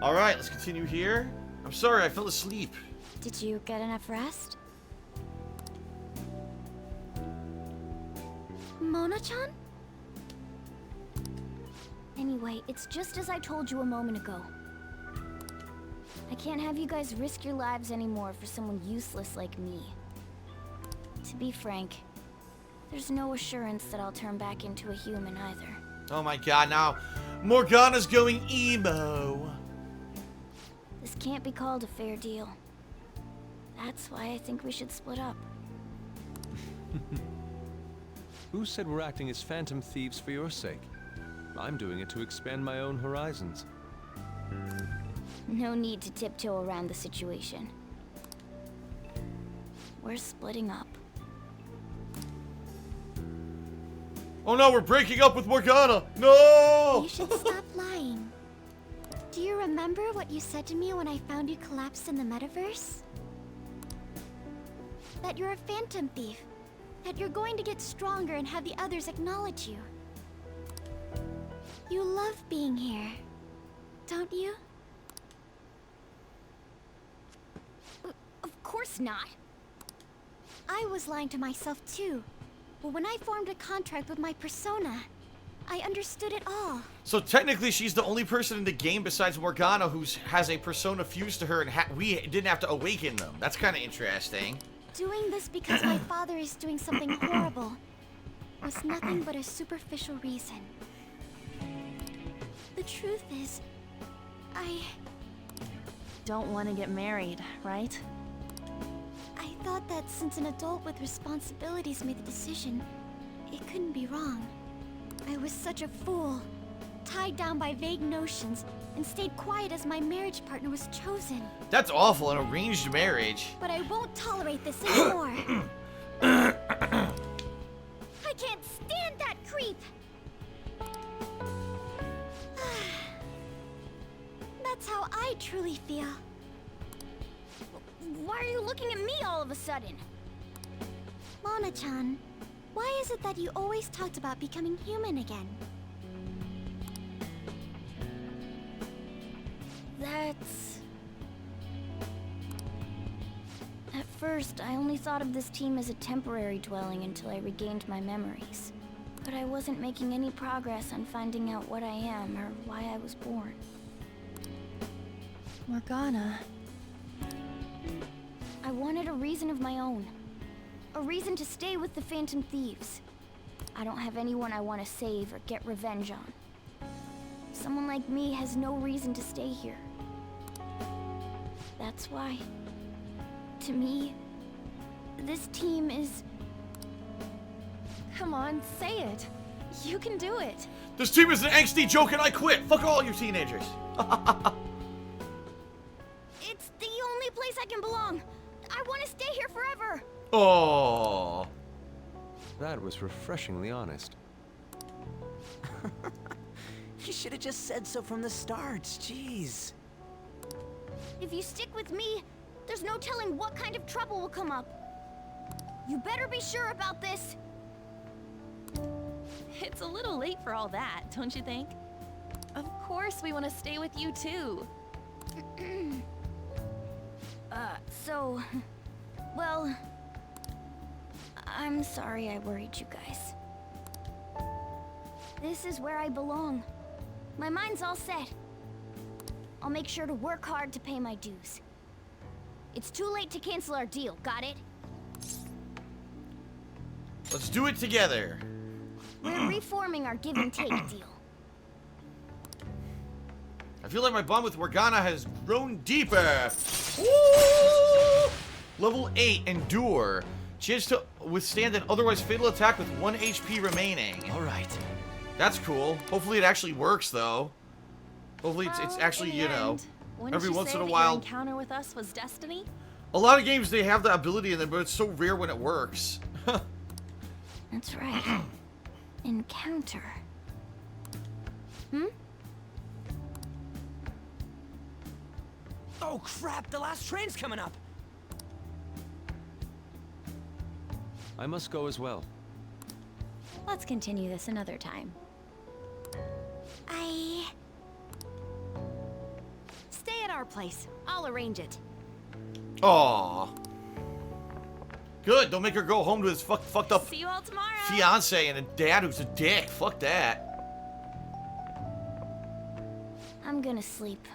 Alright, let's continue here. I'm sorry, I fell asleep. Did you get enough rest? Mona-chan? Anyway, it's just as I told you a moment ago. I can't have you guys risk your lives anymore for someone useless like me. To be frank, there's no assurance that I'll turn back into a human either. Oh my god, now Morgana's going emo. This can't be called a fair deal. That's why I think we should split up. Who said we're acting as phantom thieves for your sake? I'm doing it to expand my own horizons. No need to tiptoe around the situation. We're splitting up. Oh no, we're breaking up with Morgana! No! You should stop lying. Do you remember what you said to me when I found you collapsed in the metaverse? That you're a phantom thief. That you're going to get stronger and have the others acknowledge you. You love being here, don't you? Of course not. I was lying to myself too. But when I formed a contract with my persona, I understood it all. So technically she's the only person in the game besides Morgana who has a persona fused to her and we didn't have to awaken them. That's kind of interesting. Doing this because my father is doing something horrible was nothing but a superficial reason. The truth is, I Don't want to get married, right? thought that since an adult with responsibilities made the decision, it couldn't be wrong. I was such a fool, tied down by vague notions, and stayed quiet as my marriage partner was chosen. That's awful, an arranged marriage. But I won't tolerate this anymore. I can't stand that creep! That's how I truly feel. Why are you looking at me all of a sudden? Mona-chan, why is it that you always talked about becoming human again? That's... At first, I only thought of this team as a temporary dwelling until I regained my memories. But I wasn't making any progress on finding out what I am or why I was born. Morgana. I wanted a reason of my own. A reason to stay with the Phantom Thieves. I don't have anyone I want to save or get revenge on. Someone like me has no reason to stay here. That's why, to me, this team is... Come on, say it. You can do it. This team is an angsty joke and I quit. Fuck all you teenagers. It's the only place I can belong. I want to stay here forever. Oh. That was refreshingly honest. You should have just said so from the start. Jeez. If you stick with me, there's no telling what kind of trouble will come up. You better be sure about this. It's a little late for all that, don't you think? Of course we want to stay with you too. Well, I'm sorry I worried you guys. This is where I belong. My mind's all set. I'll make sure to work hard to pay my dues. It's too late to cancel our deal, got it? Let's do it together. We're reforming our give and take deal. I feel like my bond with Morgana has grown deeper. Woo! Level 8, Endure. Chance to withstand an otherwise fatal attack with 1 HP remaining. Alright. That's cool. Hopefully it actually works, though. Hopefully it's actually, you know, every once in a while. Your encounter with us was destiny? A lot of games, they have the ability in them, but it's so rare when it works. That's right. Encounter. Oh crap, the last train's coming up. I must go as well. Let's continue this another time. our place. I'll arrange it. Aw. Good. Don't make her go home to his fucked up See you all tomorrow. fiance and a dad who's a dick. Fuck that. I'm gonna sleep.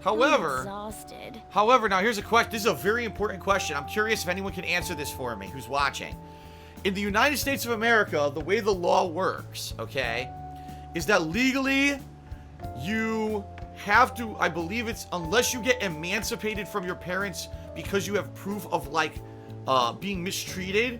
However, I'm exhausted. now here's a question. This is a very important question. I'm curious if anyone can answer this for me who's watching. In the United States of America, the way the law works, okay, is that legally you have to, I believe it's, unless you get emancipated from your parents because you have proof of, like, being mistreated,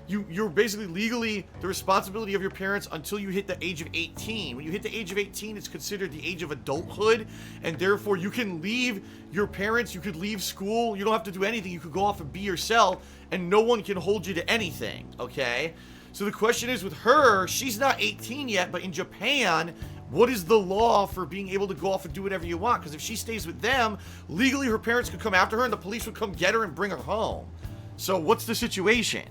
you're basically legally the responsibility of your parents until you hit the age of 18. When you hit the age of 18, it's considered the age of adulthood, and therefore you can leave your parents, you could leave school, you don't have to do anything, you could go off and be yourself, and no one can hold you to anything, okay? So the question is, with her, she's not 18 yet, but in Japan, what is the law for being able to go off and do whatever you want? Because if she stays with them, legally her parents could come after her and the police would come get her and bring her home. So what's the situation?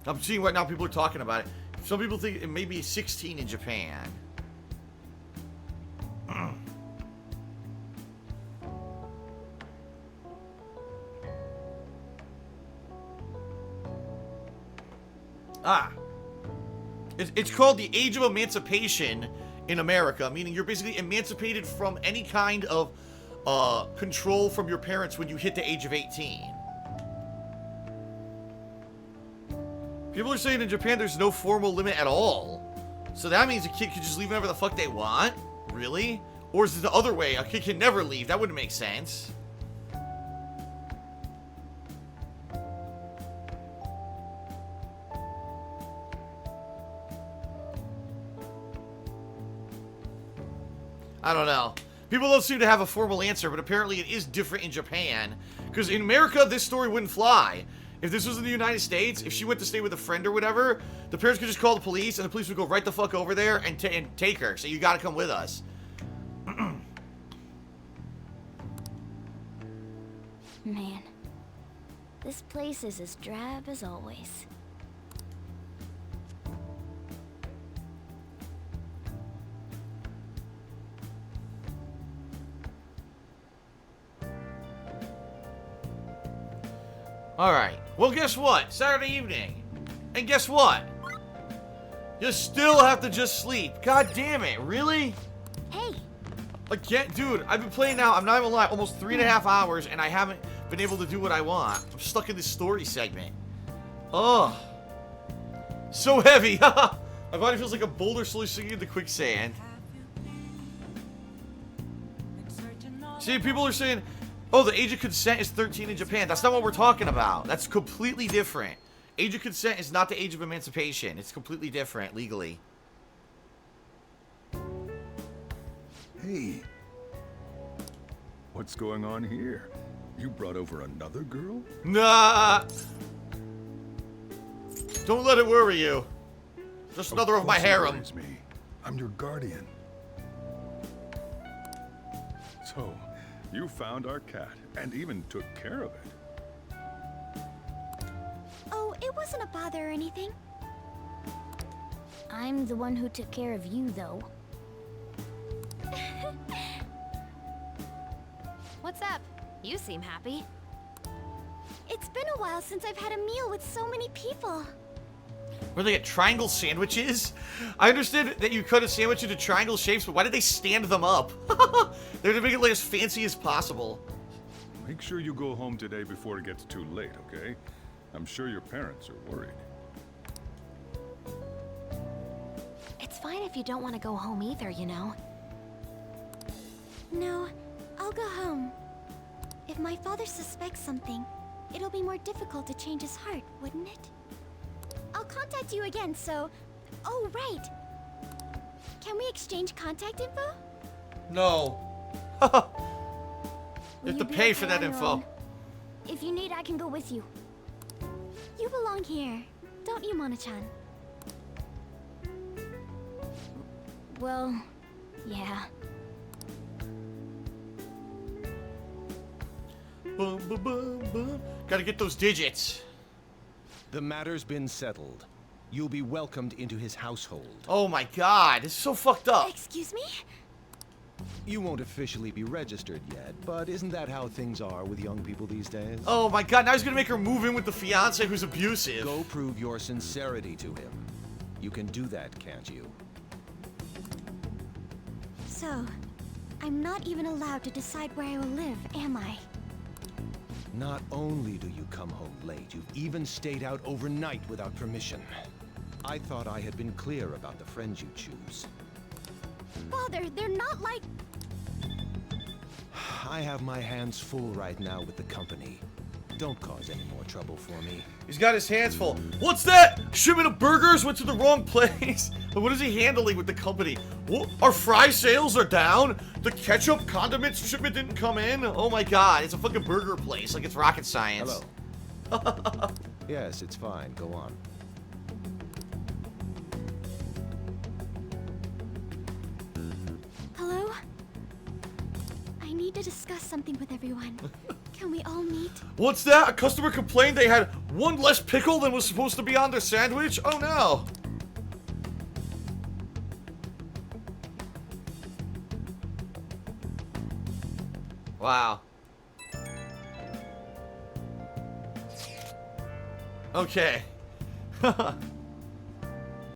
I'm seeing right now people are talking about it. Some people think it may be 16 in Japan. It's called the age of emancipation in America, meaning you're basically emancipated from any kind of control from your parents when you hit the age of 18. People are saying in Japan there's no formal limit at all. So that means a kid could just leave whenever the fuck they want? Really? Or is it the other way? A kid can never leave. That wouldn't make sense. I don't know. People don't seem to have a formal answer, but apparently it is different in Japan. Because in America, this story wouldn't fly. If this was in the United States, if she went to stay with a friend or whatever, the parents could just call the police, and the police would go right the fuck over there and take her. So you gotta come with us. Man, this place is as drab as always. Alright. Well, guess what? Saturday evening. And guess what? You still have to just sleep. God damn it. Really? Hey! Again, dude, I've been playing now, I'm not even lying, almost 3.5 hours, and I haven't been able to do what I want. I'm stuck in this story segment. Ugh. So heavy. My body feels like a boulder slowly sinking into quicksand. See, people are saying, oh, the age of consent is 13 in Japan. That's not what we're talking about. That's completely different. Age of consent is not the age of emancipation. It's completely different legally. Hey. What's going on here? You brought over another girl? Nah. Don't let it worry you. Just another of my course it harem. worries me. I'm your guardian. So, you found our cat and even took care of it. Oh, it wasn't a bother or anything. I'm the one who took care of you, though. What's up? You seem happy. It's been a while since I've had a meal with so many people. Where they get triangle sandwiches? I understand that you cut a sandwich into triangle shapes, but why did they stand them up? They're to make it like as fancy as possible. Make sure you go home today before it gets too late, okay? I'm sure your parents are worried. It's fine if you don't want to go home either, you know. No, I'll go home. If my father suspects something, it'll be more difficult to change his heart, wouldn't it? I'll contact you again, so... Oh, right! Can we exchange contact info? No. You have to be pay for okay that on your info. own? If you need, I can go with you. You belong here, don't you, Mona-chan? Well, yeah. Boom, boom, boom, boom. Gotta get those digits. The matter's been settled. You'll be welcomed into his household. Oh my god, this is so fucked up. Excuse me? You won't officially be registered yet, but isn't that how things are with young people these days? Oh my god, now he's gonna make her move in with the fiance who's abusive. Go prove your sincerity to him. You can do that, can't you? So, I'm not even allowed to decide where I will live, am I? Not only do you come home late, you've even stayed out overnight without permission. I thought I had been clear about the friends you choose. Father, they're not like... I have my hands full right now with the company. Don't cause any more trouble for me. He's got his hands full. What's that? Shipment of burgers went to the wrong place. What is he handling with the company? What? Our fry sales are down? The ketchup condiments shipment didn't come in? Oh my god, it's a fucking burger place. Like it's rocket science. Hello. Yes, it's fine. Go on. Hello? I need to discuss something with everyone. Can we all meet? What's that? A customer complained they had one less pickle than was supposed to be on their sandwich? Oh no. Wow. Okay.